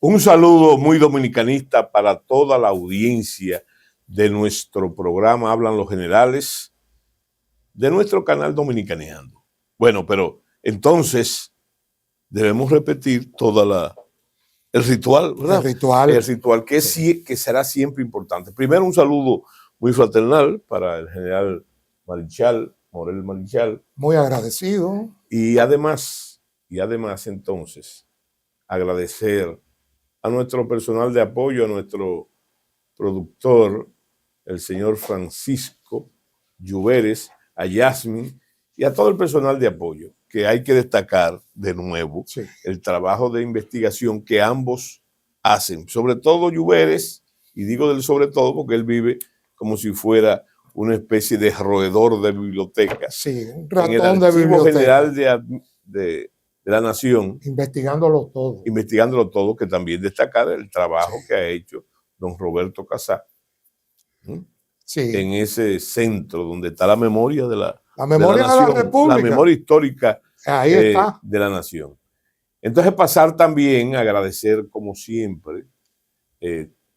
Un saludo muy dominicanista para toda la audiencia de nuestro programa Hablan los Generales, de nuestro canal Dominicaneando. Bueno, pero entonces debemos repetir el ritual, ¿verdad? El ritual que será siempre importante. Primero, un saludo muy fraternal para el general Marichal, Morel Marichal. Muy agradecido. Y además, entonces, agradecer a nuestro personal de apoyo, a nuestro productor, el señor Francisco Lluveres, a Yasmin y a todo el personal de apoyo, que hay que destacar de nuevo el trabajo de investigación que ambos hacen, sobre todo Lluveres, y digo del sobre todo porque él vive como si fuera una especie de roedor de bibliotecas. Sí, un ratón en el Archivo General de la Nación. Investigándolo todo, que también destacar el trabajo que ha hecho don Roberto Casá en ese centro donde está la memoria de la República. La memoria histórica ahí está. De la nación. Entonces pasar también a agradecer como siempre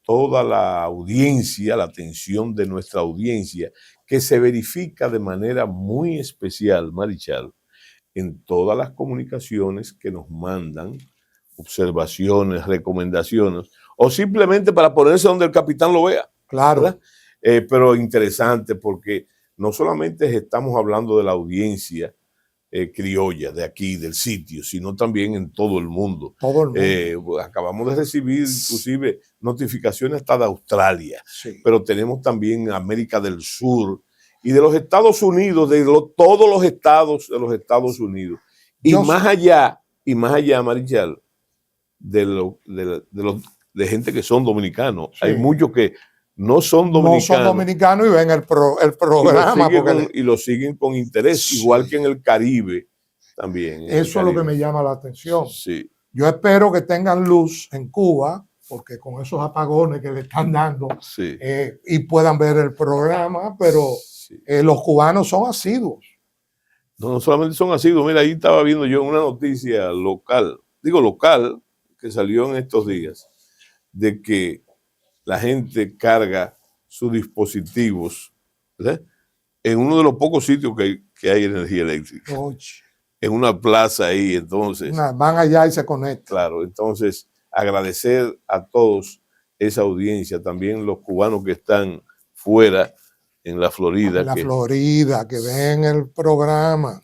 toda la audiencia, la atención de nuestra audiencia, que se verifica de manera muy especial, Marichal, en todas las comunicaciones que nos mandan, observaciones, recomendaciones, o simplemente para ponerse donde el capitán lo vea. Claro. Pero interesante porque no solamente estamos hablando de la audiencia criolla de aquí, del sitio, sino también en todo el mundo. Acabamos de recibir inclusive notificaciones hasta de Australia, pero tenemos también América del Sur y de los Estados Unidos, todos los estados de los Estados Unidos. Y más allá, Marichal, de gente que son dominicanos. Hay muchos que no son dominicanos y ven el programa. Y lo siguen con interés, igual que en el Caribe también. Eso es lo que me llama la atención. Sí. Yo espero que tengan luz en Cuba, porque con esos apagones que le están dando, y puedan ver el programa, pero los cubanos son asiduos. No solamente son asiduos. Mira, ahí estaba viendo yo una noticia local, que salió en estos días, de que la gente carga sus dispositivos, ¿verdad?, en uno de los pocos sitios que hay energía eléctrica. En una plaza ahí, entonces. Van allá y se conectan. Claro, entonces agradecer a todos esa audiencia, también los cubanos que están fuera, en la Florida. Que ven el programa.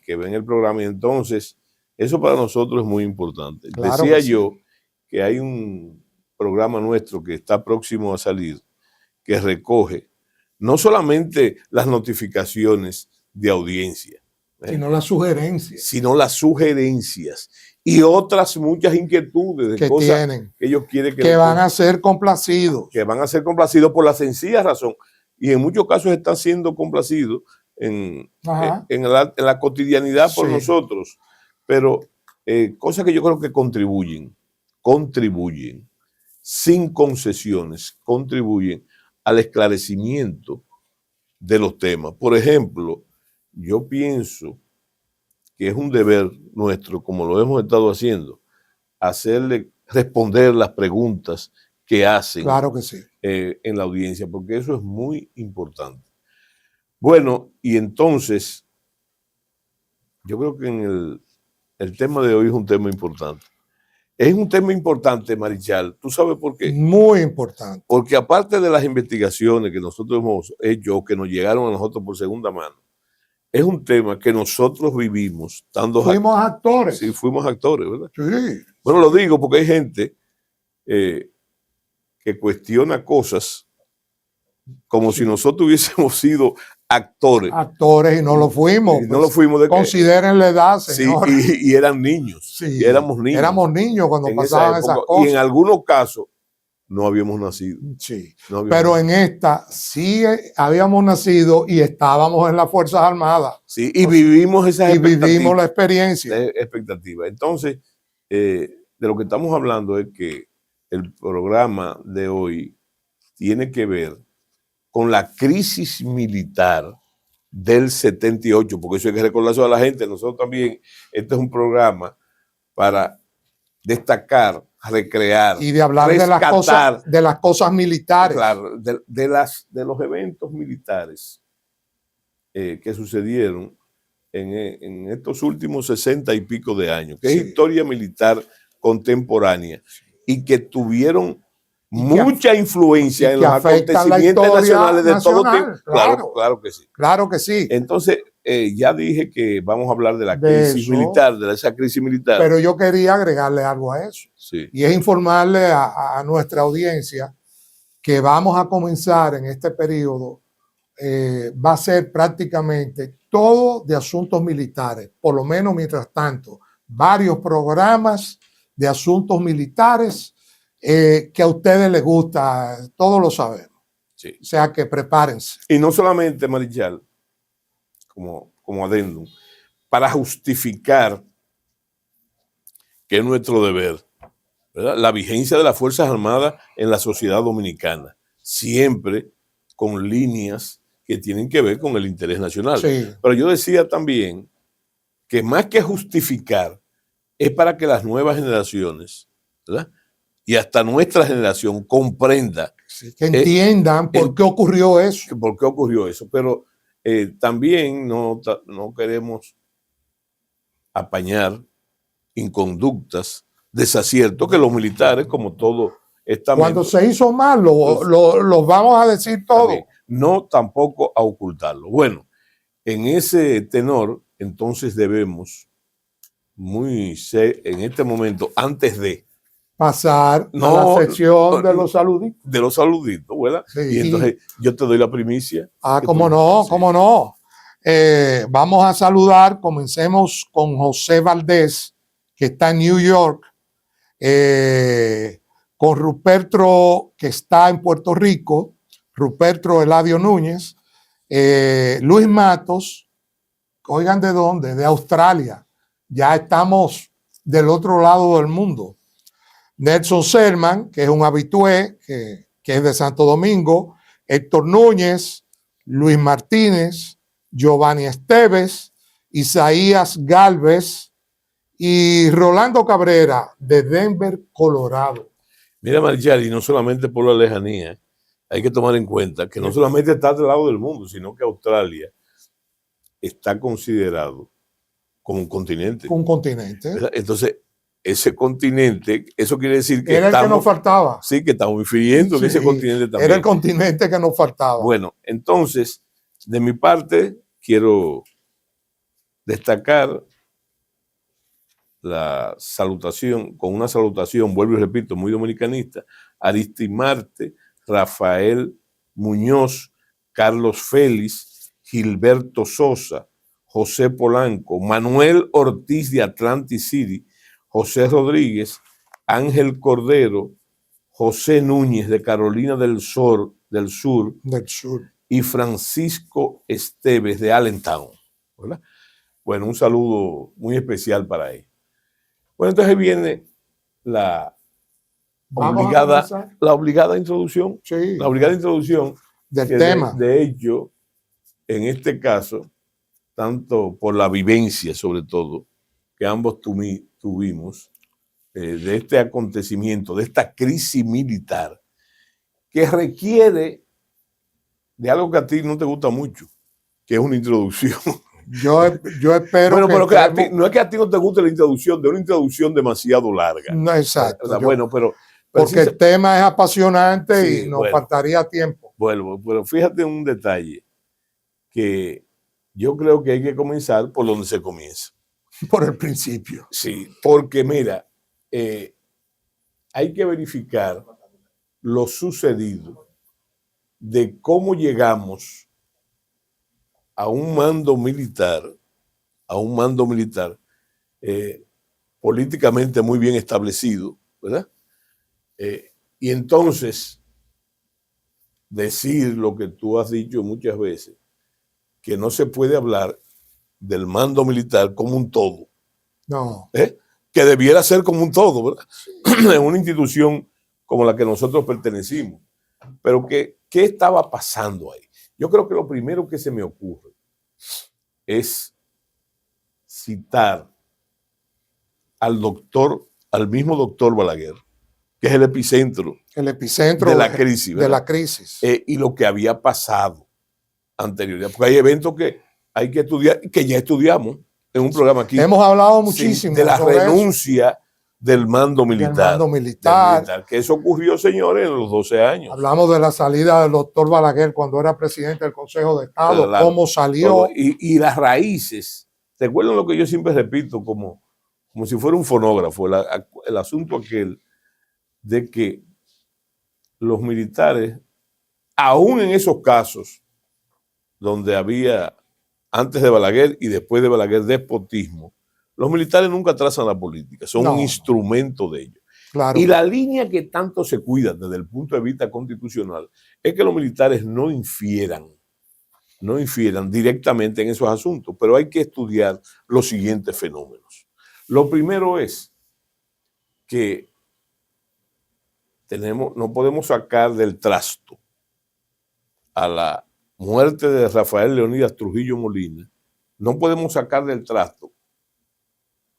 Y entonces, eso para nosotros es muy importante. Claro. Decía yo que hay un programa nuestro que está próximo a salir, que recoge no solamente las notificaciones de audiencia, sino las sugerencias y otras muchas inquietudes de cosas que ellos quieren que van a ser complacidos. Que van a ser complacidos por la sencilla razón, y en muchos casos están siendo complacidos en la cotidianidad por nosotros, pero cosas que yo creo que contribuyen sin concesiones, contribuyen al esclarecimiento de los temas. Por ejemplo, yo pienso que es un deber nuestro, como lo hemos estado haciendo, responder las preguntas que hacen. Claro que sí. En la audiencia, porque eso es muy importante. Bueno, y entonces, yo creo que el tema de hoy es un tema importante. Es un tema importante, Marichal. ¿Tú sabes por qué? Muy importante. Porque aparte de las investigaciones que nosotros hemos hecho, que nos llegaron a nosotros por segunda mano, es un tema que nosotros vivimos. Fuimos actores. Sí, fuimos actores, ¿verdad? Sí. Bueno, lo digo porque hay gente que cuestiona cosas como si nosotros hubiésemos sido actores. Actores y no lo fuimos. No lo fuimos. Consideren la edad, señores. Sí, y eran niños. Sí, éramos niños. Éramos niños cuando pasaban esas cosas. Y en algunos casos no habíamos nacido. Sí. Pero en esta sí habíamos nacido y estábamos en las Fuerzas Armadas. Sí, y vivimos esas expectativas. Y vivimos la experiencia. Expectativa. Entonces, de lo que estamos hablando es que el programa de hoy tiene que ver con la crisis militar del 78, porque eso hay que recordárselo a la gente. Nosotros también, este es un programa para destacar recrear y de hablar rescatar, de las cosas militares. Claro, de los eventos militares que sucedieron en estos últimos 60 y pico de años, que es historia militar contemporánea y que tuvieron mucha influencia en los acontecimientos nacionales de todo tipo. Claro, claro que sí. Claro que sí. Entonces, ya dije que vamos a hablar de la crisis militar, de esa crisis militar. Pero yo quería agregarle algo a eso. Sí. Y es informarle a nuestra audiencia que vamos a comenzar en este periodo, va a ser prácticamente todo de asuntos militares, por lo menos mientras tanto, varios programas de asuntos militares que a ustedes les gusta, todos lo sabemos. Sí. O sea que prepárense. Y no solamente, Marichal, como adendum, para justificar que es nuestro deber, ¿verdad?, la vigencia de las Fuerzas Armadas en la sociedad dominicana, siempre con líneas que tienen que ver con el interés nacional. Sí. Pero yo decía también que más que justificar, es para que las nuevas generaciones, ¿verdad?, y hasta nuestra generación comprenda. Sí, que entiendan por qué ocurrió eso. Por qué ocurrió eso. Pero también no queremos apañar inconductas, desaciertos que los militares, como todo estamento, cuando se hizo mal, los vamos a decir todo. No tampoco a ocultarlo. Bueno, en ese tenor, entonces debemos en este momento, antes de pasar a la sección de los saluditos. De los saluditos, ¿verdad? Sí. Y entonces yo te doy la primicia. Cómo no, cómo no. Vamos a saludar, comencemos con José Valdés, que está en New York, con Ruperto, que está en Puerto Rico, Ruperto Eladio Núñez, Luis Matos, oigan de dónde, de Australia, ya estamos del otro lado del mundo. Nelson Selman, que es un habitué, que es de Santo Domingo, Héctor Núñez, Luis Martínez, Giovanni Esteves, Isaías Galvez y Rolando Cabrera de Denver, Colorado. Mira, Marichal, y no solamente por la lejanía, hay que tomar en cuenta que no solamente está del lado del mundo, sino que Australia está considerado como un continente. Un continente. Entonces, ese continente, eso quiere decir que era el que nos faltaba. Sí, que estamos infiriendo que ese continente también. Era el continente que nos faltaba. Bueno, entonces, de mi parte, quiero destacar la salutación, con una salutación, vuelvo y repito, muy dominicanista, Aristimarte, Rafael Muñoz, Carlos Félix, Gilberto Sosa, José Polanco, Manuel Ortiz de Atlantic City, José Rodríguez, Ángel Cordero, José Núñez de Carolina del Sur y Francisco Esteves de Allentown, ¿verdad? Bueno, un saludo muy especial para él. Bueno, entonces viene la obligada introducción. Sí, la obligada introducción del tema. De hecho, en este caso, tanto por la vivencia, sobre todo, que ambos tuvimos de este acontecimiento, de esta crisis militar, que requiere de algo que a ti no te gusta mucho, que es una introducción. Yo espero pero no es que a ti no te guste la introducción, de una introducción demasiado larga. No, exacto. Pero porque el tema es apasionante y nos faltaría tiempo. Bueno, pero fíjate un detalle, que yo creo que hay que comenzar por donde se comienza. Por el principio. Sí, porque mira, hay que verificar lo sucedido, de cómo llegamos a un mando militar, políticamente muy bien establecido, ¿verdad? Y entonces decir lo que tú has dicho muchas veces, que no se puede hablar del mando militar como un todo. No. Que debiera ser como un todo, ¿verdad? En una institución como la que nosotros pertenecimos. Pero ¿qué estaba pasando ahí? Yo creo que lo primero que se me ocurre es citar al mismo doctor Balaguer, que es el epicentro de la crisis. De la crisis. Y lo que había pasado anteriormente. Porque hay eventos que hay que estudiar, que ya estudiamos en un programa aquí. Hemos hablado muchísimo de la sobre renuncia del mando militar. Del mando militar. Que eso ocurrió, señores, en los 12 años. Hablamos de la salida del doctor Balaguer cuando era presidente del Consejo de Estado, cómo salió. Y las raíces. ¿Recuerdan lo que yo siempre repito como si fuera un fonógrafo? El asunto aquel de que los militares, aún en esos casos donde había, antes de Balaguer y después de Balaguer, despotismo, los militares nunca trazan la política, son un instrumento de ellos. Claro. Y la línea que tanto se cuida desde el punto de vista constitucional es que los militares no infieran directamente en esos asuntos, pero hay que estudiar los siguientes fenómenos. Lo primero es que no podemos sacar del trasto a la muerte de Rafael Leónidas Trujillo Molina, no podemos sacar del trasto,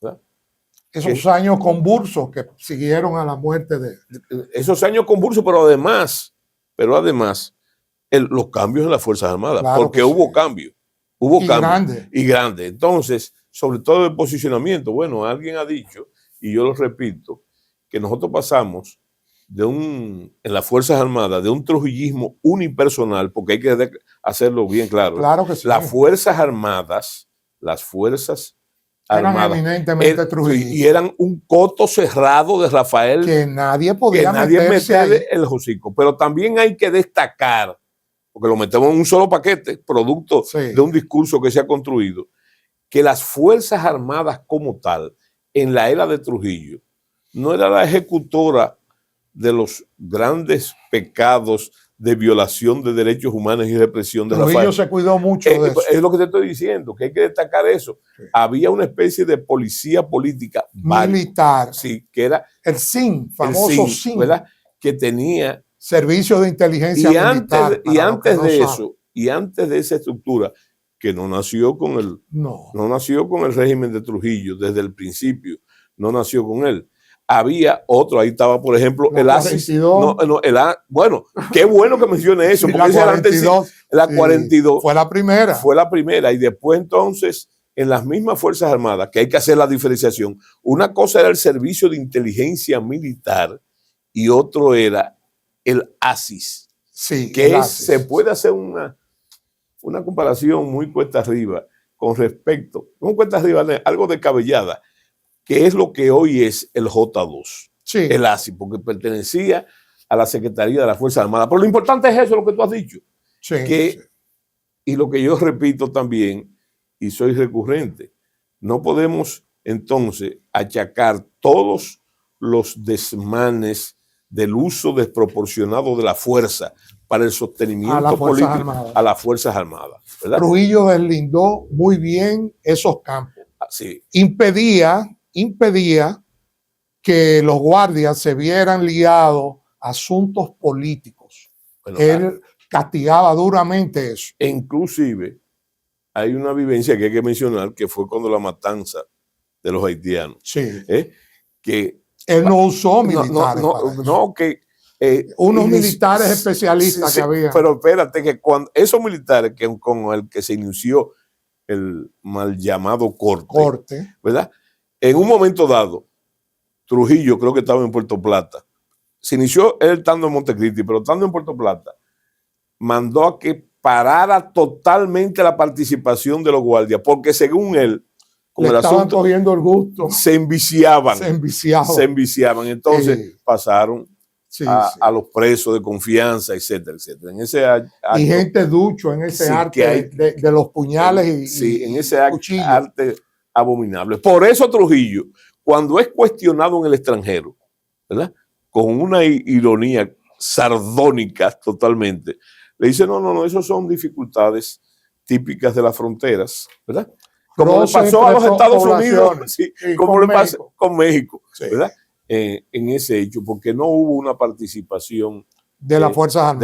¿verdad?, esos años convulsos que siguieron a la muerte de... Esos años convulsos, pero además los cambios en las Fuerzas Armadas, claro, porque hubo cambios. Hubo cambios. Y grande. Entonces, sobre todo el posicionamiento. Bueno, alguien ha dicho, y yo lo repito, que nosotros pasamos en las Fuerzas Armadas de un trujillismo unipersonal, porque hay que hacerlo bien claro. Claro que sí. Las Fuerzas Armadas eran eminentemente trujillistas. Y eran un coto cerrado de Rafael. Que nadie podía meter el hocico. Pero también hay que destacar, porque lo metemos en un solo paquete, producto de un discurso que se ha construido, que las Fuerzas Armadas como tal, en la era de Trujillo, no era la ejecutora de los grandes pecados de violación de derechos humanos y represión de Rafael. Trujillo se cuidó mucho de eso. Es lo que te estoy diciendo, que hay que destacar eso. Sí. Había una especie de policía política militar. Sí, que era el SIN, famoso SIN, ¿verdad?, que tenía servicio de inteligencia militar. Y antes de esa estructura, que no nació con el régimen de Trujillo desde el principio, no nació con él. Había otro, ahí estaba, por ejemplo, el ASIS. Bueno, qué bueno que mencione eso, sí, porque la 42 fue la primera. Fue la primera, y después entonces, en las mismas Fuerzas Armadas, que hay que hacer la diferenciación, una cosa era el servicio de inteligencia militar y otro era el ASIS. Sí, que se puede hacer una comparación muy cuesta arriba con respecto, no cuesta arriba, algo descabellada, que es lo que hoy es el J2, el ASIS, porque pertenecía a la Secretaría de las Fuerzas Armadas. Pero lo importante es eso, lo que tú has dicho. Y lo que yo repito también, y soy recurrente, no podemos entonces achacar todos los desmanes del uso desproporcionado de la fuerza para el sostenimiento político a las Fuerzas Armadas, ¿verdad? Trujillo deslindó muy bien esos campos. Sí. Impedía que los guardias se vieran liados a asuntos políticos. Bueno, él castigaba duramente eso. E inclusive hay una vivencia que hay que mencionar, que fue cuando la matanza de los haitianos. Que él no usó militares. Unos militares especialistas que había. Pero espérate, que cuando esos militares con el que se inició el mal llamado corte, ¿verdad? En un momento dado, Trujillo, creo que estaba en Puerto Plata, se inició él estando en Montecristi, pero estando en Puerto Plata, mandó a que parara totalmente la participación de los guardias, porque según él, con el asunto, cogiendo el gusto, se enviciaban. Entonces pasaron a los presos de confianza, etcétera, etcétera. En ese acto, y gente ducho en ese arte de los puñales en ese arte abominable. Por eso Trujillo, cuando es cuestionado en el extranjero, ¿verdad?, con una ironía sardónica totalmente, le dice, no, esos son dificultades típicas de las fronteras, ¿verdad? Como le pasó a los Estados Unidos, como le pasó con México, ¿verdad? En ese hecho, porque no hubo una participación de las Fuerzas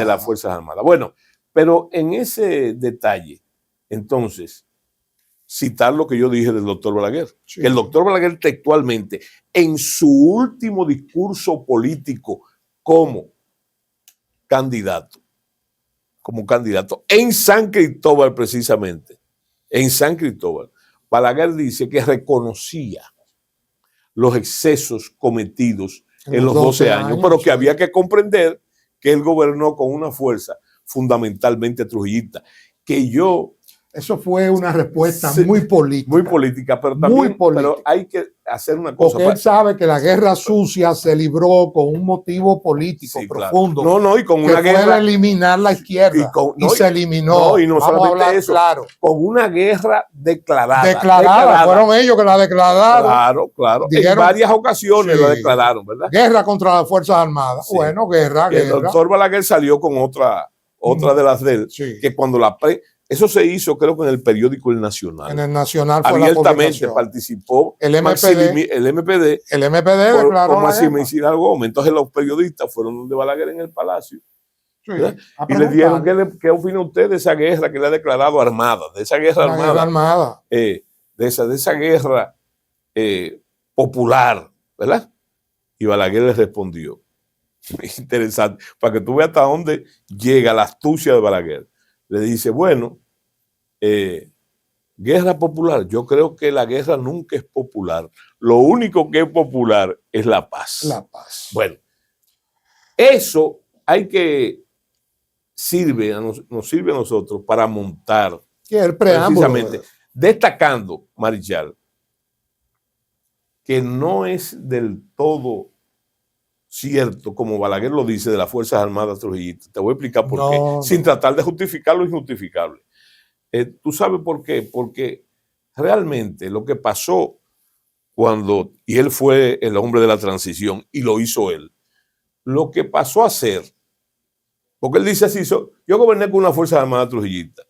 Armadas. Bueno, pero en ese detalle, entonces, citar lo que yo dije del doctor Balaguer. Sí. Que el doctor Balaguer textualmente, en su último discurso político como candidato, en San Cristóbal precisamente, en San Cristóbal, Balaguer dice que reconocía los excesos cometidos en los 12 años, pero que había que comprender que él gobernó con una fuerza fundamentalmente trujillista, que yo... Eso fue una respuesta muy política. Muy política, pero también pero hay que hacer una cosa. Porque él sabe que la guerra sucia se libró con un motivo político profundo. Claro. No, y con una guerra. Fue eliminar la izquierda. Y se eliminó. No, y no solamente eso. Claro. Con una guerra declarada. Declarada. Fueron ellos que la declararon. Claro. Dijeron, en varias ocasiones la declararon, ¿verdad? Guerra contra las Fuerzas Armadas. Sí. Bueno, guerra. El doctor Balaguer salió con otra de las de él, que cuando eso se hizo, creo que en el periódico El Nacional. En El Nacional fue abiertamente participó el MPD. El MPD declaró por Maximiliano Gómez. Entonces los periodistas fueron donde Balaguer en el Palacio. Sí, y le dijeron, ¿qué opina usted de esa guerra que le ha declarado armada? De esa guerra armada. De esa guerra popular, ¿verdad? Y Balaguer le respondió. Interesante, para que tú veas hasta dónde llega la astucia de Balaguer. Le dice, bueno, guerra popular. Yo creo que la guerra nunca es popular. Lo único que es popular es la paz. La paz. Bueno, eso nos sirve a nosotros para montar el preámbulo, precisamente, destacando, Marichal, que no es del todo cierto, como Balaguer lo dice, de las Fuerzas Armadas trujillistas. Te voy a explicar por qué, sin tratar de justificar lo injustificable. ¿Tú sabes por qué? Porque realmente lo que pasó y él fue el hombre de la transición y lo hizo él, lo que pasó a ser, porque él dice así, yo goberné con una Fuerza Armada trujillista.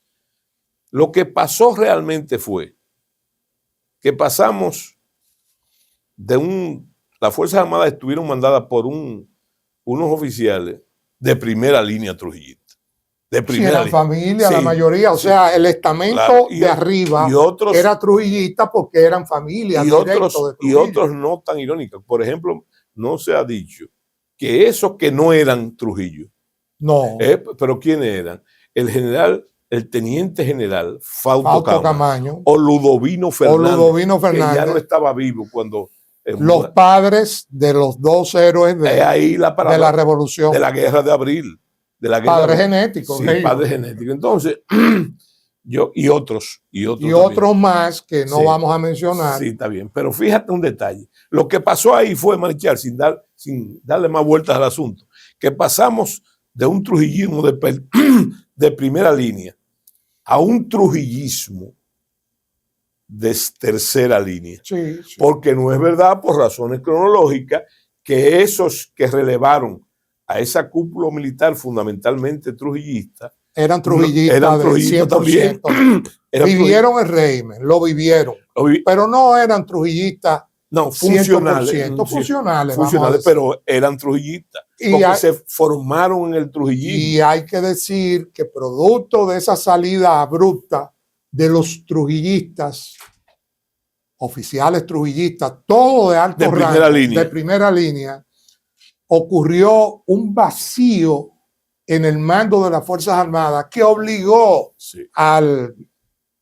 Lo que pasó realmente fue que pasamos las Fuerzas Armadas estuvieron mandadas por unos oficiales de primera línea trujillista. De primera línea. Familia, la mayoría. O sea, el estamento de arriba era trujillista porque eran familias. Y otros no tan irónicos. Por ejemplo, no se ha dicho que esos que no eran Trujillo. No. Pero ¿quiénes eran? El teniente general Fausto Camaño o Ludovino Fernández. Que ya no estaba vivo cuando... los padres de los dos héroes de la revolución. De la guerra de abril. Padres genéticos. Sí, padres genéticos. Entonces, y otros más que no vamos a mencionar. Sí, está bien. Pero fíjate un detalle. Lo que pasó ahí fue, Marichal, sin darle más vueltas al asunto, que pasamos de un trujillismo de primera línea a un trujillismo de tercera línea. Sí. Porque no es verdad, por razones cronológicas, que esos que relevaron a esa cúpula militar fundamentalmente trujillista eran trujillistas, también. Vivieron el régimen, lo vivieron, pero no eran trujillistas. No, funcionales, pero eran trujillistas, porque se formaron en el trujillismo. Y hay que decir que producto de esa salida abrupta de los trujillistas, oficiales trujillistas, todo de alto rango, de primera línea, ocurrió un vacío en el mando de las Fuerzas Armadas que obligó al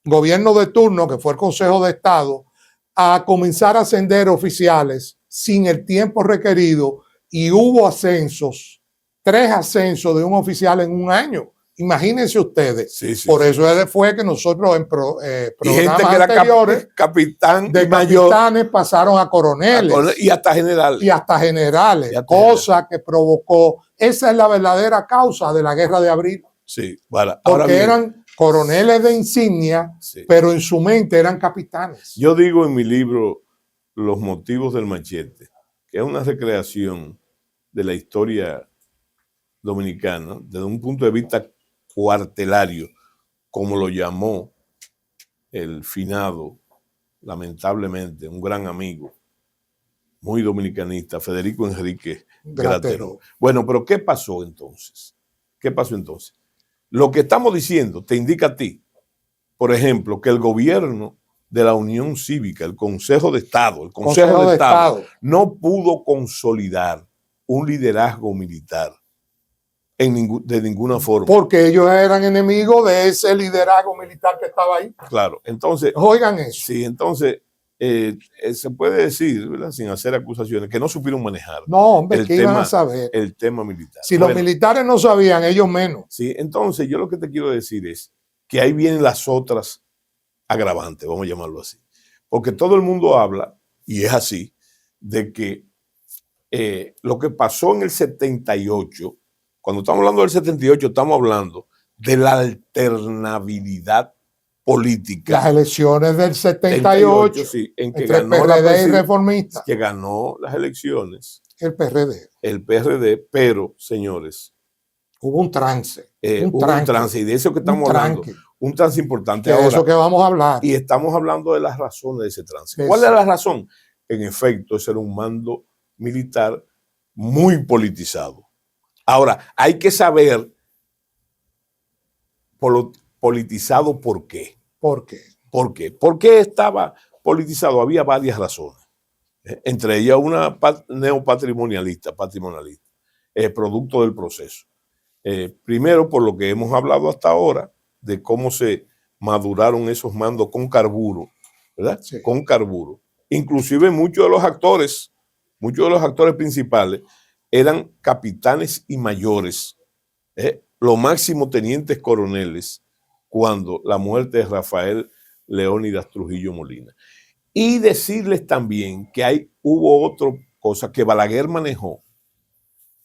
gobierno de turno, que fue el Consejo de Estado, a comenzar a ascender oficiales sin el tiempo requerido, y hubo ascensos, 3 ascensos de un oficial en un año. Imagínense ustedes. Por eso fue que nosotros en programas anteriores de capitanes pasaron a coroneles. Y hasta generales. Cosa que provocó. Esa es la verdadera causa de la guerra de abril. Sí, porque eran coroneles de insignia, pero en su mente eran capitanes. Yo digo en mi libro Los motivos del machete, que es una recreación de la historia dominicana desde un punto de vista cuartelario, como lo llamó el finado, lamentablemente, un gran amigo, muy dominicanista, Federico Enrique Gratero. Bueno, pero ¿qué pasó entonces? Lo que estamos diciendo te indica a ti, por ejemplo, que el gobierno de la Unión Cívica, el Consejo de Estado, el Consejo de Estado, no pudo consolidar un liderazgo militar de ninguna forma. Porque ellos eran enemigos de ese liderazgo militar que estaba ahí. Claro, entonces... Oigan eso. Sí, entonces se puede decir, ¿verdad?, sin hacer acusaciones, que no supieron manejar. No, hombre, ¿qué iban a saber? El tema militar. Si los militares no sabían, ellos menos. Sí, entonces yo lo que te quiero decir es que ahí vienen las otras agravantes, vamos a llamarlo así. Porque todo el mundo habla, y es así, de que lo que pasó en el 78, cuando estamos hablando del 78, estamos hablando de la alternabilidad política. Las elecciones del 78, sí, en que entre ganó PRD y Reformista. Que ganó las elecciones. El PRD. El PRD, pero, señores. Hubo un trance. Un trance, y de eso que estamos hablando. Un trance importante. De eso que vamos a hablar. Y estamos hablando de las razones de ese trance. ¿Cuál es la razón? En efecto, ese era un mando militar muy politizado. Ahora, hay que saber politizado por qué. ¿Por qué? ¿Por qué? ¿Por qué estaba politizado? Había varias razones. Entre ellas una neopatrimonialista, producto del proceso. Primero, por lo que hemos hablado hasta ahora, de cómo se maduraron esos mandos con carburo, ¿verdad? Sí. Con carburo. Inclusive muchos de los actores principales eran capitanes y mayores, lo máximo tenientes coroneles, cuando la muerte de Rafael Leónidas Trujillo Molina. Y decirles también que hubo otra cosa que Balaguer manejó,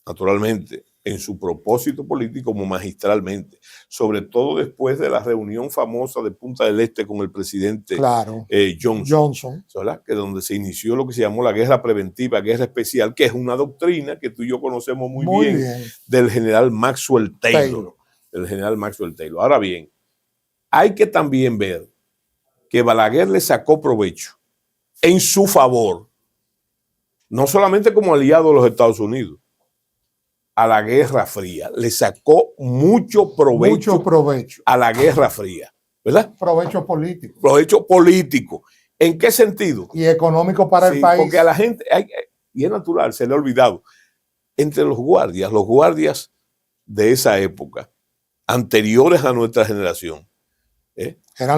naturalmente, en su propósito político como magistralmente, sobre todo después de la reunión famosa de Punta del Este con el presidente Johnson, ¿verdad?, que donde se inició lo que se llamó la guerra preventiva, guerra especial, que es una doctrina que tú y yo conocemos muy bien del general Maxwell Taylor. Del general Maxwell Taylor. Ahora bien, hay que también ver que Balaguer le sacó provecho en su favor, no solamente como aliado de los Estados Unidos, a la Guerra Fría. Le sacó mucho provecho a la Guerra Fría, ¿verdad? Provecho político. Provecho político. ¿En qué sentido? Y económico para el país. Porque a la gente, y es natural, se le ha olvidado, entre los guardias de esa época, anteriores a nuestra generación,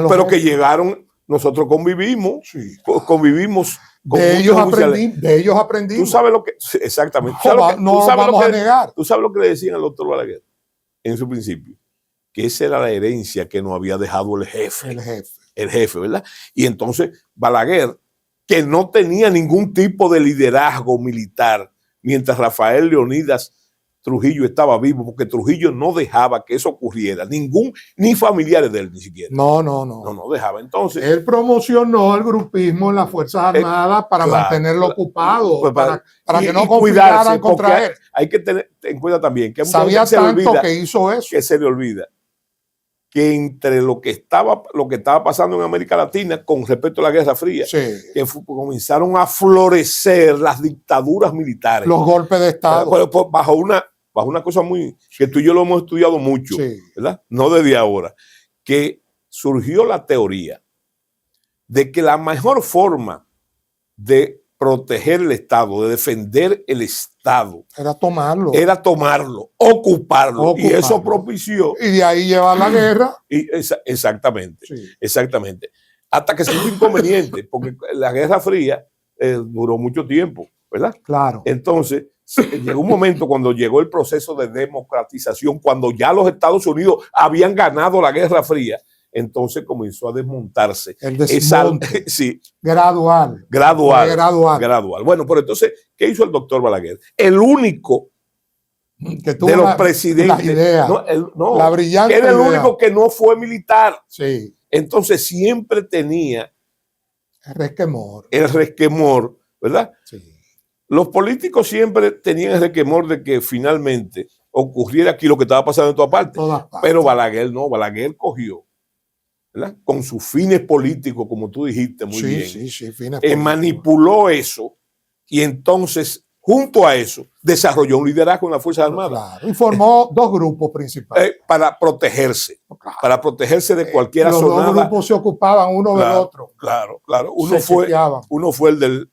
pero que llegaron, nosotros convivimos, convivimos. De ellos aprendimos. Tú sabes lo que, exactamente. No vamos a negar. Tú sabes lo que le decían al doctor Balaguer en su principio, que esa era la herencia que nos había dejado el jefe. El jefe, ¿verdad? Y entonces Balaguer, que no tenía ningún tipo de liderazgo militar, mientras Rafael Leónidas Trujillo estaba vivo, porque Trujillo no dejaba que eso ocurriera, ni familiares de él, ni siquiera. No dejaba. Entonces, él promocionó el grupismo en las Fuerzas Armadas para mantenerlo ocupado, pues para que no conspiraran contra él. Hay que tener en cuenta también que sabía tanto que hizo eso. Que se le olvida que entre lo que estaba pasando en América Latina con respecto a la Guerra Fría, que comenzaron a florecer las dictaduras militares. Los golpes de Estado. Bajo una cosa que tú y yo lo hemos estudiado mucho, ¿verdad? No desde ahora, que surgió la teoría de que la mejor forma de proteger el Estado, de defender el Estado, era tomarlo, ocuparlo. Y eso propició. Y de ahí llevar la guerra. Exactamente. Hasta que se hizo inconveniente, porque la Guerra Fría duró mucho tiempo, ¿verdad? Claro. Entonces, llegó un momento cuando llegó el proceso de democratización, cuando ya los Estados Unidos habían ganado la Guerra Fría, entonces comenzó a desmontarse. El desmonte. Sí. Gradual. Bueno, pero entonces, ¿qué hizo el doctor Balaguer? El único que tuvo de los presidentes. La idea. La brillante era el único que no fue militar. Sí. Entonces siempre tenía el resquemor, ¿verdad? Sí. Los políticos siempre tenían el resquemor de que finalmente ocurriera aquí lo que estaba pasando en todas partes. Pero Balaguer no, Balaguer cogió, ¿verdad?, con sus fines políticos, como tú dijiste muy bien, fines políticos. Manipuló eso y entonces junto a eso, desarrolló un liderazgo en las Fuerzas Armadas. Claro. Y formó dos grupos principales. Para protegerse. Claro. Para protegerse de cualquier Los asonada. dos grupos se ocupaban uno del otro. Claro, claro. Chequeaban. Uno fue el del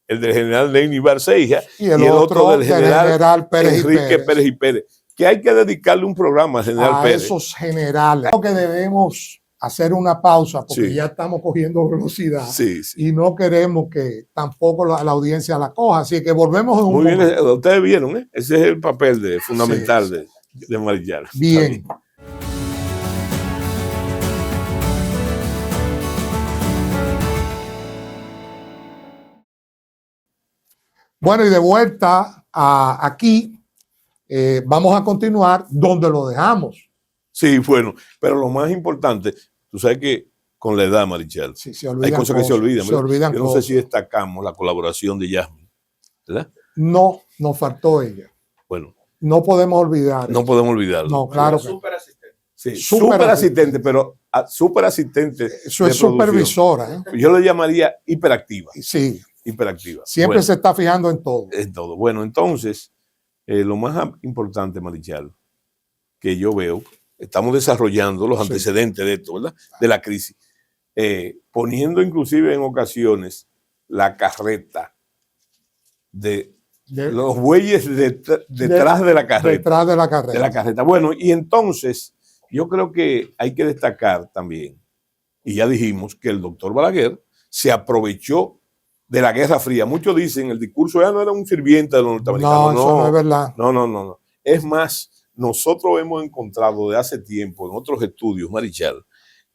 general Lenin Barceja y el otro del general Pérez Enrique Pérez y Pérez. Que hay que dedicarle un programa al general Pérez. A esos generales. Creo que debemos hacer una pausa porque sí. ya estamos cogiendo velocidad sí. y no queremos que tampoco la audiencia la coja. Así que volvemos en un momento. Muy bien, ustedes vieron, ¿eh? Ese es el papel fundamental de Marichal. Bien. Bueno, y de vuelta aquí, vamos a continuar donde lo dejamos. Sí, bueno, pero lo más importante, tú sabes que con la edad, Marichal, sí, hay cosas que se olvidan. Yo no sé si destacamos la colaboración de Yasmin, ¿verdad? No, nos faltó ella. Bueno. No podemos olvidar. No podemos olvidarlo. No, claro. Súper asistente. Sí, súper asistente, pero súper asistente. Eso es supervisora. Yo le llamaría hiperactiva. Sí. Hiperactiva. Siempre se está fijando en todo. En todo. Bueno, entonces, lo más importante, Marichal, que yo veo, estamos desarrollando los antecedentes de esto, ¿verdad? De la crisis. Poniendo inclusive en ocasiones la carreta de los bueyes detrás de la carreta. Detrás de la carreta. De la carreta. Bueno, y entonces yo creo que hay que destacar también, y ya dijimos que el doctor Balaguer se aprovechó de la Guerra Fría. Muchos dicen, el discurso ya no era un sirviente de los norteamericanos. No, eso no es verdad. No. Es más, nosotros hemos encontrado de hace tiempo en otros estudios, Marichal,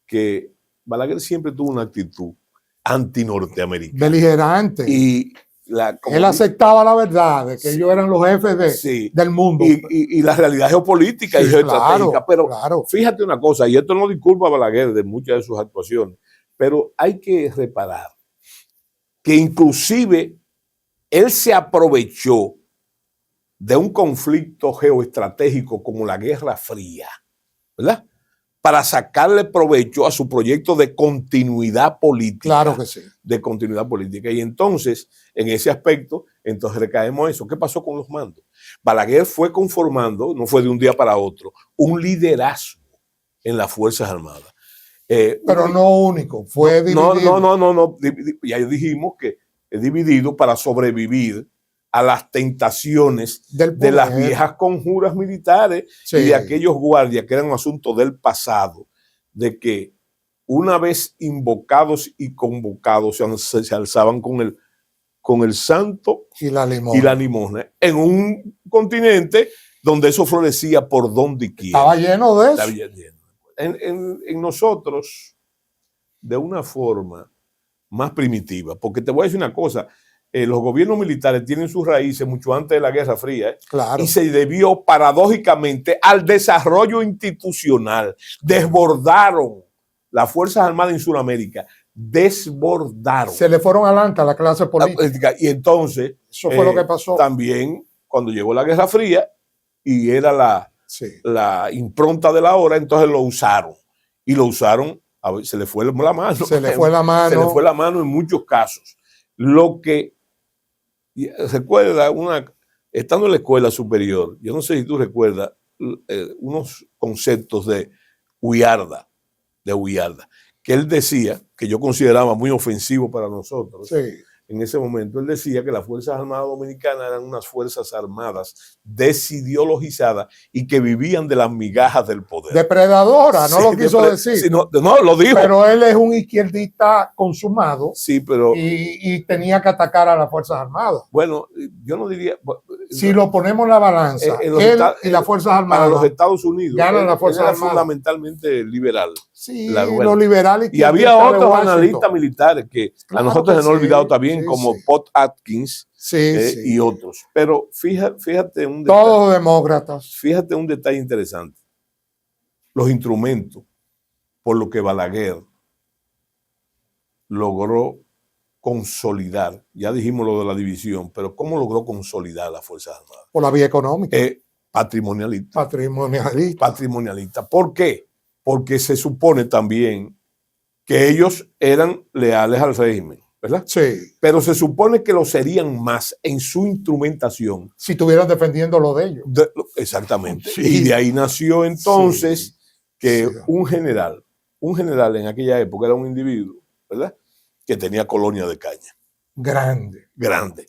que Balaguer siempre tuvo una actitud anti-norteamericana. Beligerante. Y él aceptaba la verdad de que ellos eran los jefes del mundo. Y la realidad geopolítica y geoestratégica. Pero fíjate una cosa, y esto no disculpa a Balaguer de muchas de sus actuaciones, pero hay que reparar que inclusive él se aprovechó de un conflicto geoestratégico como la Guerra Fría, ¿verdad? Para sacarle provecho a su proyecto de continuidad política. Claro que sí. De continuidad política. Y entonces, en ese aspecto, entonces recaemos en eso. ¿Qué pasó con los mandos? Balaguer fue conformando, no fue de un día para otro, un liderazgo en las Fuerzas Armadas. Pero no único, fue dividido. No. Ya dijimos que es dividido para sobrevivir a las tentaciones de las viejas conjuras militares y de aquellos guardias que eran un asunto del pasado, de que una vez invocados y convocados se alzaban con el santo y la limosna en un continente donde eso florecía por donde quiera. Estaba lleno de eso. Estaba lleno. En nosotros, de una forma más primitiva, porque te voy a decir una cosa, los gobiernos militares tienen sus raíces mucho antes de la Guerra Fría, claro. Y se debió paradójicamente al desarrollo institucional. Desbordaron las Fuerzas Armadas en Sudamérica, desbordaron. Se le fueron adelante a la clase política. Y entonces, eso fue lo que pasó. También cuando llegó la Guerra Fría y era la impronta de la hora, entonces lo usaron. Y lo usaron, a ver, se le fue la mano. Se le fue la mano. Se le fue la mano en muchos casos. Lo que recuerda, estando en la escuela superior, yo no sé si tú recuerdas unos conceptos de Huillarda, que él decía, que yo consideraba muy ofensivo para nosotros. Sí. En ese momento él decía que las Fuerzas Armadas Dominicanas eran unas Fuerzas Armadas desideologizadas y que vivían de las migajas del poder. Depredadora, no lo quiso decir. Sí, no, lo dijo. Pero él es un izquierdista consumado. Sí, pero... Y tenía que atacar a las Fuerzas Armadas. Bueno, yo no diría... Si lo ponemos en la balanza, él y las Fuerzas Armadas... Para los Estados Unidos, ganan las Fuerzas Armadas. Fundamentalmente liberal. Sí, los liberales. Y había otros analistas militares que a nosotros se nos han olvidado también, como Pot Atkins y otros. Pero fíjate un detalle. Todos demócratas. Fíjate un detalle interesante. Los instrumentos por los que Balaguer logró consolidar, ya dijimos lo de la división, pero ¿cómo logró consolidar las Fuerzas Armadas? Por la vía económica. Patrimonialista. Patrimonialista. ¿Por qué? Porque se supone también que ellos eran leales al régimen. ¿verdad? Sí. Pero se supone que lo serían más en su instrumentación. Si estuvieran defendiendo lo de ellos. Exactamente. Sí. Y de ahí nació entonces que Sí. un general en aquella época era un individuo, ¿verdad? Que tenía colonia de caña. Grande.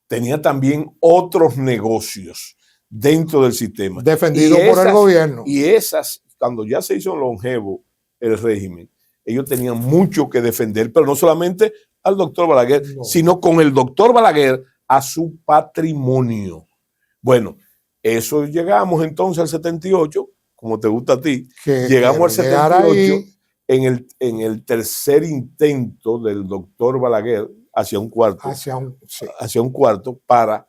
Tenía también otros negocios dentro del sistema. Defendido por el gobierno. Y esas, cuando ya se hizo longevo el régimen, ellos tenían mucho que defender, pero no solamente al doctor Balaguer, sino con el doctor Balaguer a su patrimonio. Bueno, eso llegamos entonces al 78, como te gusta a ti, llegamos al 78 en el tercer intento del doctor Balaguer hacia un cuarto para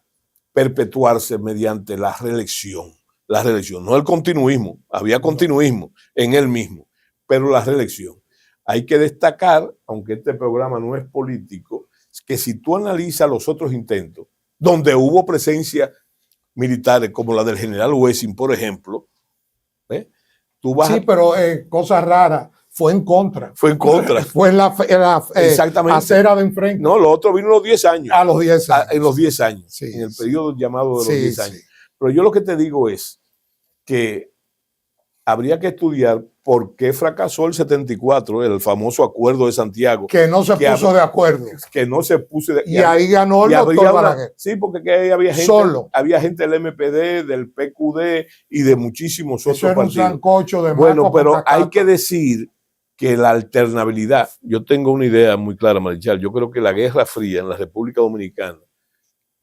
perpetuarse mediante la reelección. La reelección, no el continuismo, había continuismo en él mismo, pero la reelección. Hay que destacar, aunque este programa no es político, que si tú analizas los otros intentos, donde hubo presencia militares como la del general Wessing, por ejemplo, tú vas pero cosa rara, fue en contra. Fue en contra. Fue en la acera de enfrente. No, lo otro vino en los 10 años. A los 10 años. En los 10 años, sí, en el periodo llamado de los 10 años. Sí. Pero yo lo que te digo es que habría que estudiar por qué fracasó el 74, el famoso acuerdo de Santiago. Que no se puso de acuerdo. Que no se puso de acuerdo. Y ahí ganó el doctor Balaguer. Sí, porque ahí había gente, solo. Había gente del MPD, del PQD y de muchísimos otros partidos. Un sancocho de bueno, pero hay que decir que la alternabilidad, yo tengo una idea muy clara, Marichal, yo creo que la Guerra Fría en la República Dominicana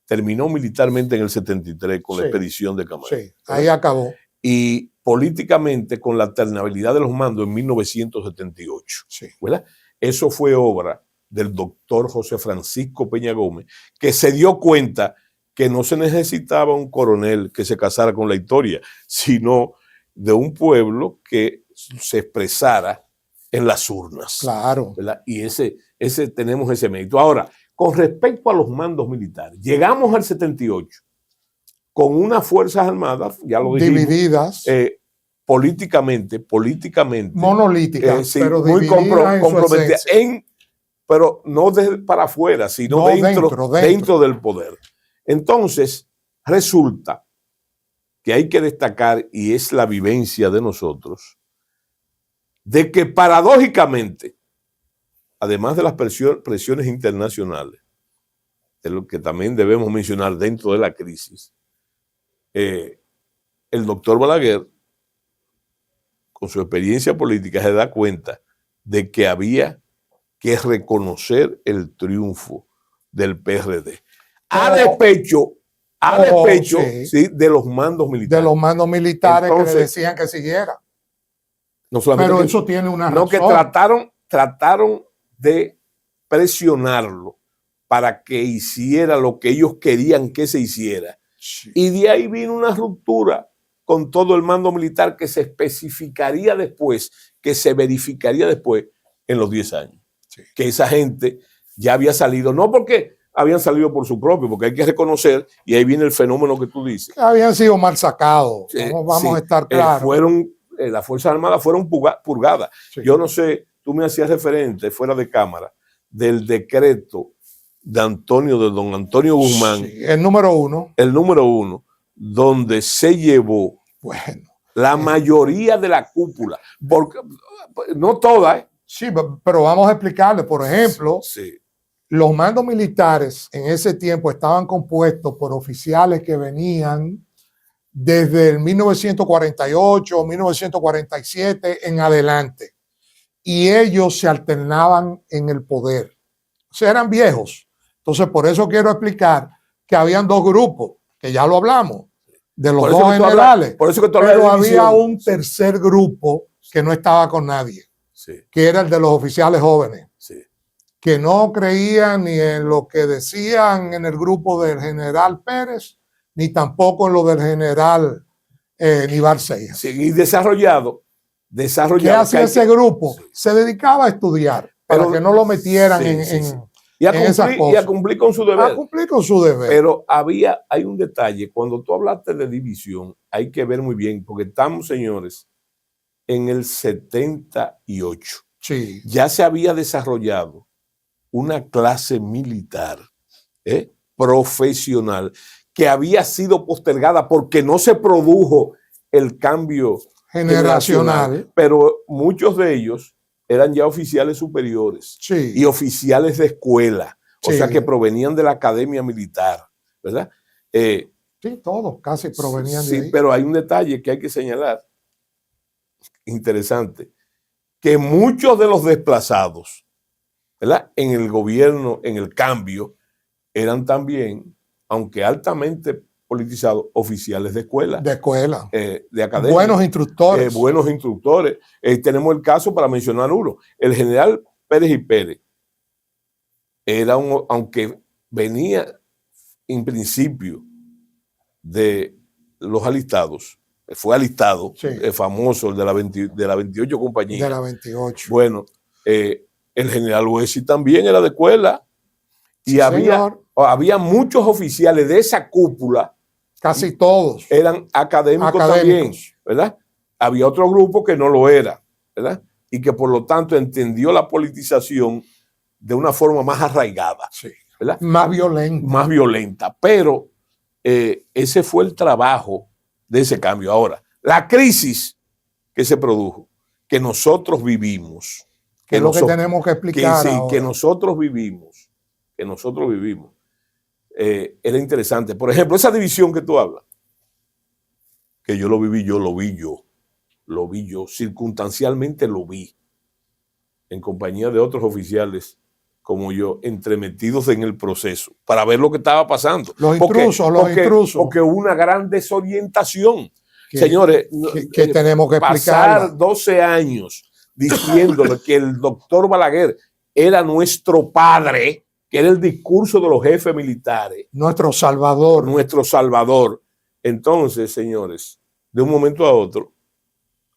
terminó militarmente en el 73 con la expedición de Camacho. Sí, ahí acabó. Y políticamente con la alternabilidad de los mandos en 1978. Sí. ¿Verdad? Eso fue obra del doctor José Francisco Peña Gómez, que se dio cuenta que no se necesitaba un coronel que se casara con la historia, sino de un pueblo que se expresara en las urnas. Claro. ¿Verdad? Y tenemos ese mérito. Ahora, con respecto a los mandos militares, llegamos al 78 con unas fuerzas armadas, ya lo dijimos, divididas, políticamente, monolíticas, sí, pero muy comprometidas, pero no para afuera, sino dentro del poder. Entonces, resulta que hay que destacar, y es la vivencia de nosotros, de que paradójicamente, además de las presiones internacionales, de lo que también debemos mencionar dentro de la crisis, el doctor Balaguer, con su experiencia política, se da cuenta de que había que reconocer el triunfo del PRD. A despecho sí, de los mandos militares. De los mandos militares. Entonces, que le decían que siguiera. No solamente pero eso tiene una razón. No, que trataron de presionarlo para que hiciera lo que ellos querían que se hiciera. Sí. Y de ahí vino una ruptura con todo el mando militar que se especificaría después, que se verificaría después en los 10 años. Sí. Que esa gente ya había salido, no porque habían salido por su propio, porque hay que reconocer, y ahí viene el fenómeno que tú dices. Que habían sido mal sacados, vamos a estar claros. Las Fuerzas Armadas fueron purgadas. Sí. Yo no sé, tú me hacías referente fuera de cámara del decreto de don Antonio Guzmán. Sí, el número 1. El número 1, donde se llevó la mayoría de la cúpula. Porque, no toda, Sí, pero vamos a explicarle. Por ejemplo, los mandos militares en ese tiempo estaban compuestos por oficiales que venían desde el 1948, 1947 en adelante. Y ellos se alternaban en el poder. O sea, eran viejos. Entonces, por eso quiero explicar que habían dos grupos, que ya lo hablamos, de los dos generales. Pero había un tercer grupo que no estaba con nadie, que era el de los oficiales jóvenes, que no creían ni en lo que decían en el grupo del general Pérez, ni tampoco en lo del general Nivar Seijas. Y desarrollado. ¿Qué hacía ese grupo? Se dedicaba a estudiar, para que no lo metieran y a cumplir con su deber. A cumplir con su deber. Pero hay un detalle. Cuando tú hablaste de división, hay que ver muy bien, porque estamos, señores, en el 78. Sí. Ya se había desarrollado una clase militar profesional que había sido postergada porque no se produjo el cambio generacional, pero muchos de ellos eran ya oficiales superiores y oficiales de escuela, o sea que provenían de la academia militar, ¿verdad? Sí, todos casi provenían de ahí. Sí, pero hay un detalle que hay que señalar, interesante, que muchos de los desplazados, ¿verdad?, en el gobierno, en el cambio, eran también, aunque altamente politizados, oficiales de escuela. De escuela. De academia. Buenos instructores. Buenos instructores. Tenemos el caso, para mencionar uno, el general Pérez y Pérez era aunque venía en principio de los alistados, fue alistado, famoso, el de la 28 compañía. De la 28. Bueno, el general Huesi también era de escuela y había muchos oficiales de esa cúpula. Casi todos. Eran académicos también, ¿verdad? Había otro grupo que no lo era, ¿verdad? Y que por lo tanto entendió la politización de una forma más arraigada, ¿verdad? Más violenta. Más violenta, pero ese fue el trabajo de ese cambio. Ahora, la crisis que se produjo, que nosotros vivimos, que es lo que tenemos que explicar que nosotros vivimos, era interesante. Por ejemplo, esa división que tú hablas, que yo lo vi yo, circunstancialmente lo vi, en compañía de otros oficiales como yo, entremetidos en el proceso, para ver lo que estaba pasando. Los intrusos. Porque hubo una gran desorientación. Señores, que tenemos que explicar. Pasar 12 años diciéndole que el doctor Balaguer era nuestro padre, que era el discurso de los jefes militares. Nuestro salvador. Nuestro salvador. Entonces, señores, de un momento a otro,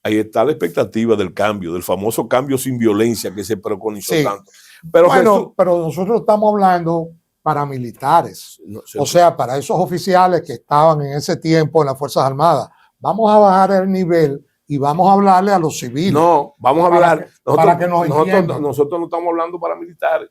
ahí está la expectativa del cambio, del famoso cambio sin violencia que se preconizó tanto. Pero bueno, pero nosotros estamos hablando paramilitares, o sea, para esos oficiales que estaban en ese tiempo en las Fuerzas Armadas. Vamos a bajar el nivel y vamos a hablarle a los civiles. No, vamos a hablar. Para que nos entiendan. Nosotros no estamos hablando paramilitares.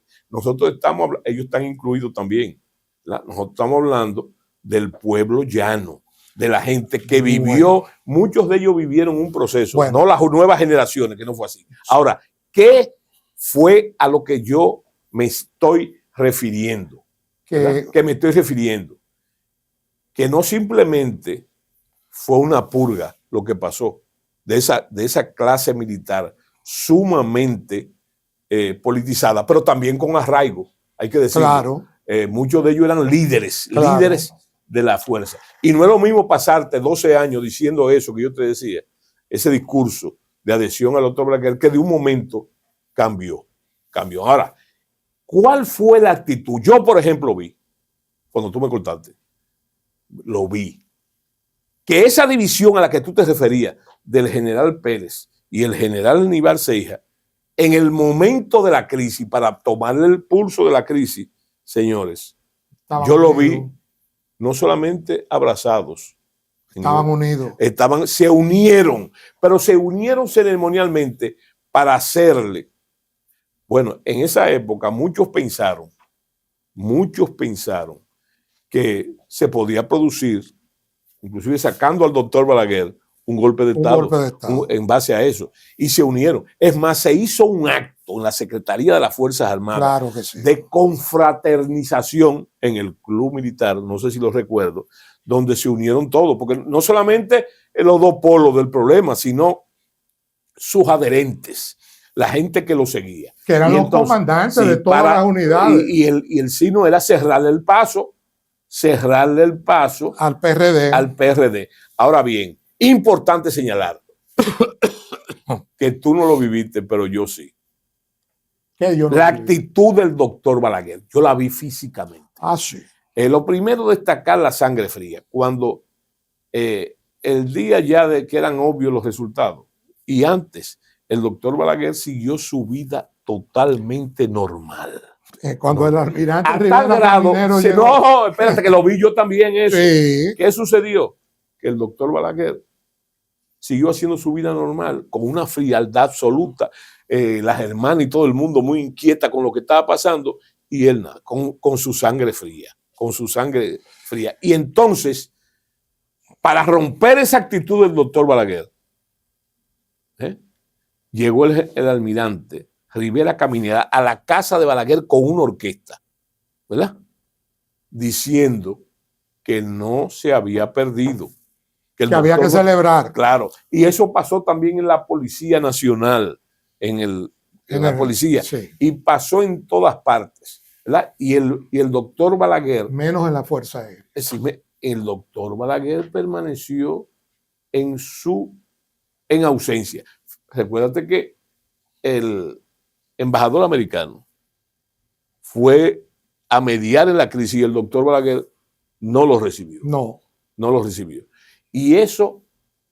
Ellos están incluidos también. Nosotros estamos hablando del pueblo llano, de la gente que vivió, muchos de ellos vivieron un proceso, no las nuevas generaciones, que no fue así. Ahora, ¿qué fue a lo que yo me estoy refiriendo? Que me estoy refiriendo. Que no simplemente fue una purga lo que pasó de esa clase militar sumamente politizada, pero también con arraigo, hay que decirlo. Claro. Muchos de ellos eran líderes de la fuerza. Y no es lo mismo pasarte 12 años diciendo eso que yo te decía, ese discurso de adhesión al doctor Balaguer, que de un momento cambió. Ahora, ¿cuál fue la actitud? Yo, por ejemplo, vi, cuando tú me cortaste, lo vi, que esa división a la que tú te referías del general Pérez y el general Aníbal Seija, en el momento de la crisis, para tomarle el pulso de la crisis, señores, yo lo vi no solamente abrazados, estaban unidos. Se unieron, pero se unieron ceremonialmente para hacerle. Bueno, en esa época muchos pensaron que se podía producir, inclusive sacando al doctor Balaguer, un golpe de Estado en base a eso. Y se unieron. Es más, se hizo un acto en la Secretaría de las Fuerzas Armadas de confraternización en el Club Militar, no sé si lo recuerdo, donde se unieron todos, porque no solamente los dos polos del problema, sino sus adherentes, la gente que lo seguía. Que eran los comandantes de todas las unidades. Y el signo era cerrarle el paso al PRD. Ahora bien, importante señalar que tú no lo viviste, pero yo sí. La actitud del doctor Balaguer, yo la vi físicamente. Sí. Lo primero, destacar la sangre fría. Cuando el día ya de que eran obvios los resultados, y antes, el doctor Balaguer siguió su vida totalmente normal. Cuando el almirante a tal grado, no, espérate, que lo vi yo también eso. Sí. ¿Qué sucedió? Que el doctor Balaguer siguió haciendo su vida normal con una frialdad absoluta. las hermanas y todo el mundo muy inquieta con lo que estaba pasando, y él nada, con su sangre fría, con su sangre fría. Y entonces, para romper esa actitud del doctor Balaguer, llegó el almirante Rivera Caminera a la casa de Balaguer con una orquesta, ¿verdad? Diciendo que no se había perdido. Que había que celebrar. Claro. Y eso pasó también en la Policía Nacional, en la policía. Sí. Y pasó en todas partes, ¿verdad? Y el doctor Balaguer. Menos en la Fuerza Aérea. Es decir, el doctor Balaguer permaneció en ausencia. Recuérdate que el embajador americano fue a mediar en la crisis y el doctor Balaguer no lo recibió. No lo recibió. Y eso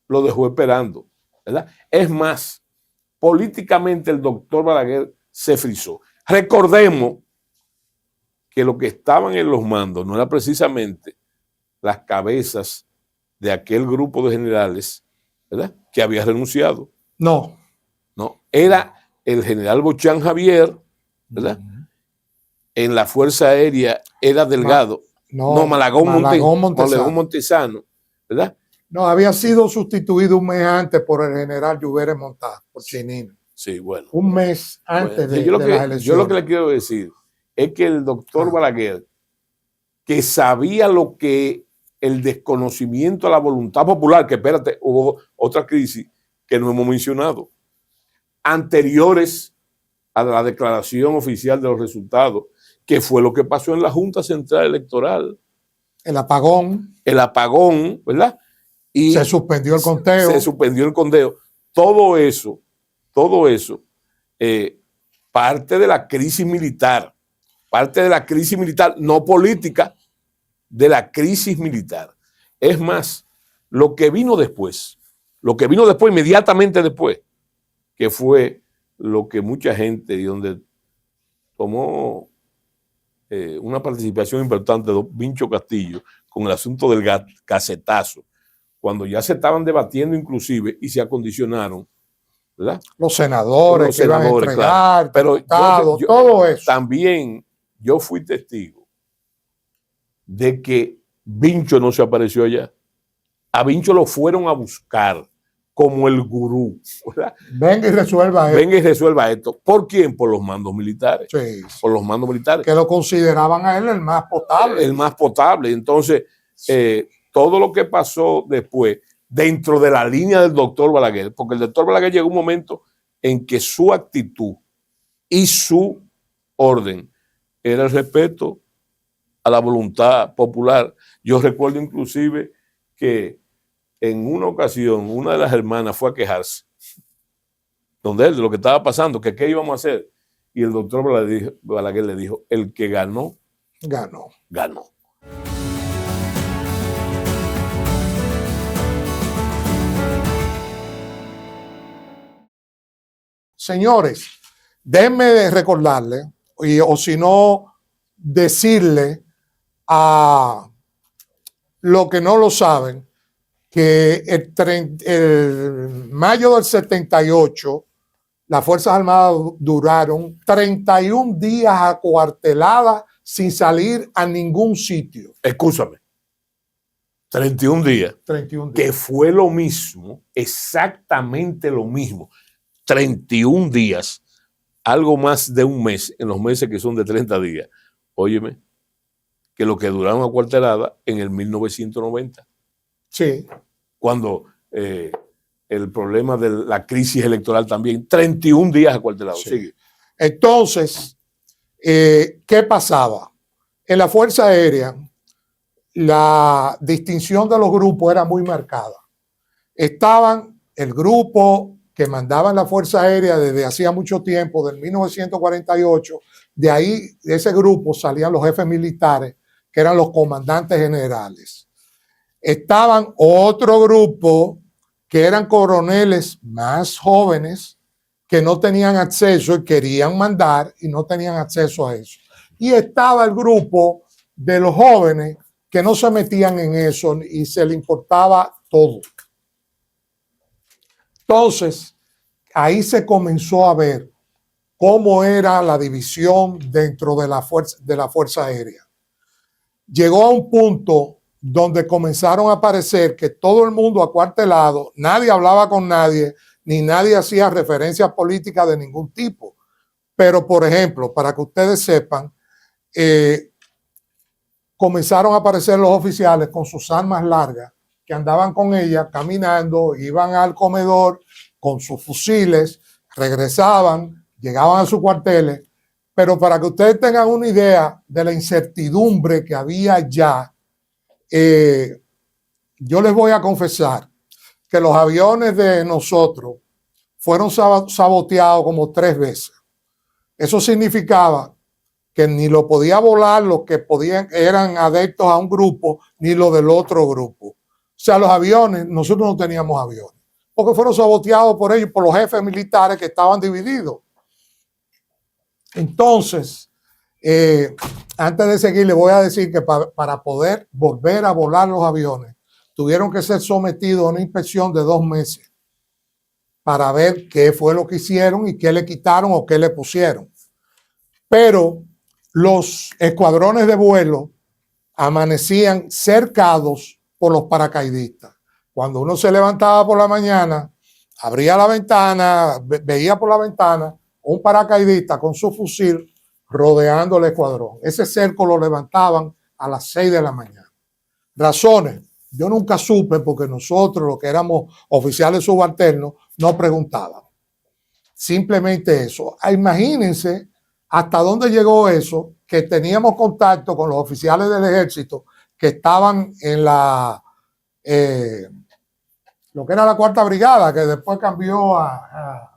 lo dejó esperando, ¿verdad? Es más, políticamente el doctor Balaguer se frizó. Recordemos que lo que estaban en los mandos no era precisamente las cabezas de aquel grupo de generales, ¿verdad?, que había renunciado. No, era el general Bochán Javier, ¿verdad? En la Fuerza Aérea era Delgado. Malagón Montesano, ¿verdad? No, había sido sustituido un mes antes por el general Lluvere Montá, por Chinino. Sí, bueno. Un mes antes de las elecciones. Yo lo que le quiero decir es que el doctor Balaguer, que sabía lo que el desconocimiento a la voluntad popular, que espérate, hubo otra crisis que no hemos mencionado, anteriores a la declaración oficial de los resultados, que fue lo que pasó en la Junta Central Electoral. El apagón. El apagón, ¿verdad? Y se suspendió el conteo. Se suspendió el conteo. Todo eso, parte de la crisis militar, no política, de la crisis militar. Es más, lo que vino después, inmediatamente después, que fue lo que mucha gente, y donde tomó una participación importante de Vincho Castillo con el asunto del casetazo, cuando ya se estaban debatiendo inclusive y se acondicionaron, ¿verdad?, los senadores que iban a entregar, claro. Pero todo eso. También yo fui testigo de que Vincho no se apareció allá. A Vincho lo fueron a buscar como el gurú, ¿verdad? Venga y resuelva esto. ¿Por quién? Por los mandos militares. Sí. Por los mandos militares. Que lo consideraban a él el más potable. El más potable. Entonces, todo lo que pasó después, dentro de la línea del doctor Balaguer, porque el doctor Balaguer llegó un momento en que su actitud y su orden era el respeto a la voluntad popular. Yo recuerdo inclusive que en una ocasión una de las hermanas fue a quejarse donde él de lo que estaba pasando, que qué íbamos a hacer, y el doctor Balaguer le dijo: el que ganó. Señores, déjenme recordarle, o si no, decirle a los que no lo saben, que el mayo del 78 las Fuerzas Armadas duraron 31 días acuarteladas sin salir a ningún sitio. Escúchame. 31 días. 31 días. Que fue lo mismo, exactamente lo mismo. 31 días, algo más de un mes, en los meses que son de 30 días. Óyeme, que lo que duraron acuartelada en el 1990. Sí. Cuando el problema de la crisis electoral también, 31 días acuartelados. Sí. Sigue. Entonces, ¿qué pasaba? En la Fuerza Aérea, la distinción de los grupos era muy marcada. Estaban el grupo que mandaba en la Fuerza Aérea desde hacía mucho tiempo, del 1948, de ahí, de ese grupo salían los jefes militares, que eran los comandantes generales. Estaban otro grupo que eran coroneles más jóvenes que no tenían acceso y querían mandar y no tenían acceso a eso. Y estaba el grupo de los jóvenes que no se metían en eso y se le importaba todo. Entonces, ahí se comenzó a ver cómo era la división dentro de la Fuerza Aérea. Llegó a un punto donde comenzaron a aparecer que todo el mundo acuartelado, nadie hablaba con nadie, ni nadie hacía referencia política de ningún tipo. Pero, por ejemplo, para que ustedes sepan, comenzaron a aparecer los oficiales con sus armas largas, que andaban con ellas caminando, iban al comedor con sus fusiles, regresaban, llegaban a sus cuarteles. Pero para que ustedes tengan una idea de la incertidumbre que había ya, yo les voy a confesar que los aviones de nosotros fueron saboteados como 3 veces. Eso significaba que ni lo podía volar los que eran adeptos a un grupo, ni los del otro grupo. O sea, los aviones, nosotros no teníamos aviones, porque fueron saboteados por ellos, por los jefes militares que estaban divididos. Entonces, antes de seguir, le voy a decir que para poder volver a volar los aviones, tuvieron que ser sometidos a una inspección de 2 meses para ver qué fue lo que hicieron y qué le quitaron o qué le pusieron. Pero los escuadrones de vuelo amanecían cercados por los paracaidistas. Cuando uno se levantaba por la mañana, abría la ventana, veía por la ventana un paracaidista con su fusil rodeando el escuadrón. Ese cerco lo levantaban a las 6 de la mañana. Razones, yo nunca supe porque nosotros, los que éramos oficiales subalternos, no preguntábamos. Simplemente eso. Imagínense hasta dónde llegó eso, que teníamos contacto con los oficiales del ejército que estaban en lo que era la 4ª Brigada, que después cambió a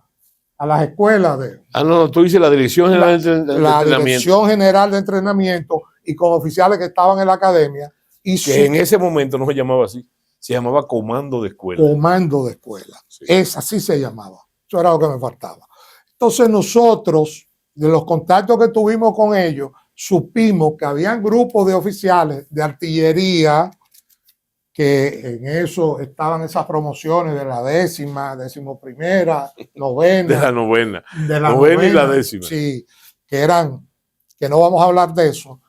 las escuelas de... no, tú dices la Dirección General de Entrenamiento. La Dirección General de Entrenamiento, y con oficiales que estaban en la academia. Y que en ese momento no se llamaba así, se llamaba Comando de Escuela. Comando de Escuela, sí. Así se llamaba. Eso era lo que me faltaba. Entonces nosotros, de los contactos que tuvimos con ellos, supimos que habían grupos de oficiales de artillería, que en eso estaban esas promociones de la 10ª, 11ª, 9ª. De la novena. De la novena y la 10ª. Sí, que no vamos a hablar de eso,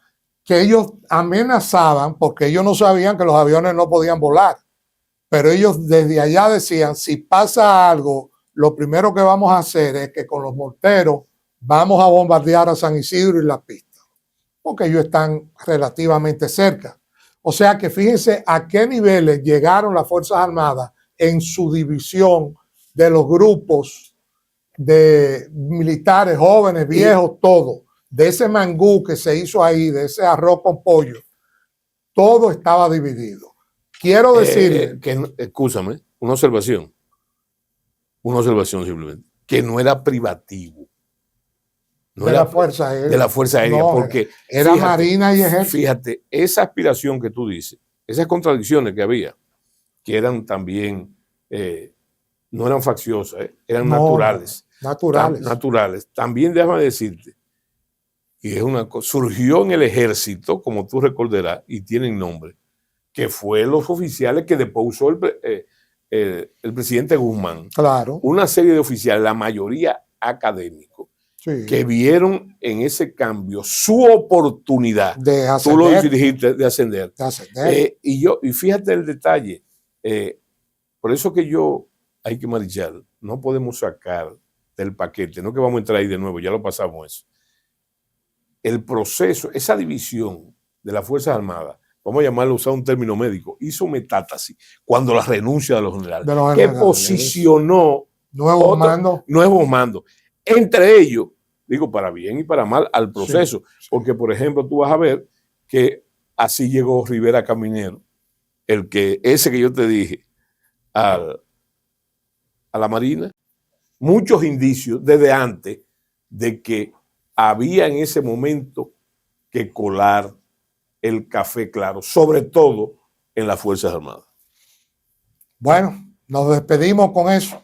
que ellos amenazaban porque ellos no sabían que los aviones no podían volar. Pero ellos desde allá decían, si pasa algo, lo primero que vamos a hacer es que con los morteros vamos a bombardear a San Isidro y la pista, porque ellos están relativamente cerca. O sea que fíjense a qué niveles llegaron las Fuerzas Armadas en su división de los grupos de militares, jóvenes, viejos, todo. De ese mangú que se hizo ahí, de ese arroz con pollo, todo estaba dividido. Quiero decir... Escúchame, una observación simplemente, que no era privativo. No de era la Fuerza Aérea. De la Fuerza Aérea, no, porque era fíjate, Marina y Ejército. Fíjate, esa aspiración que tú dices, esas contradicciones que había, que eran también, no eran facciosas, eran naturales. Naturales. También déjame decirte, y es una cosa, surgió en el ejército, como tú recordarás, y tienen nombre, que fue los oficiales que después usó el presidente Guzmán. Claro. Una serie de oficiales, la mayoría académicos, sí, que vieron en ese cambio su oportunidad de ascender. Tú lo dijiste, de ascender. Y fíjate el detalle, por eso que hay que marchar, no podemos sacar del paquete, no que vamos a entrar ahí de nuevo, ya lo pasamos eso. El proceso, esa división de las Fuerzas Armadas, vamos a llamarlo, usar un término médico, hizo metástasis cuando la renuncia de los generales, que posicionó nuevos mandos. Entre ellos, digo para bien y para mal, al proceso. Sí. Porque, por ejemplo, tú vas a ver que así llegó Rivera Caminero, ese que yo te dije, a la Marina. Muchos indicios desde antes de que había en ese momento que colar el café claro, sobre todo en las Fuerzas Armadas. Bueno, nos despedimos con eso.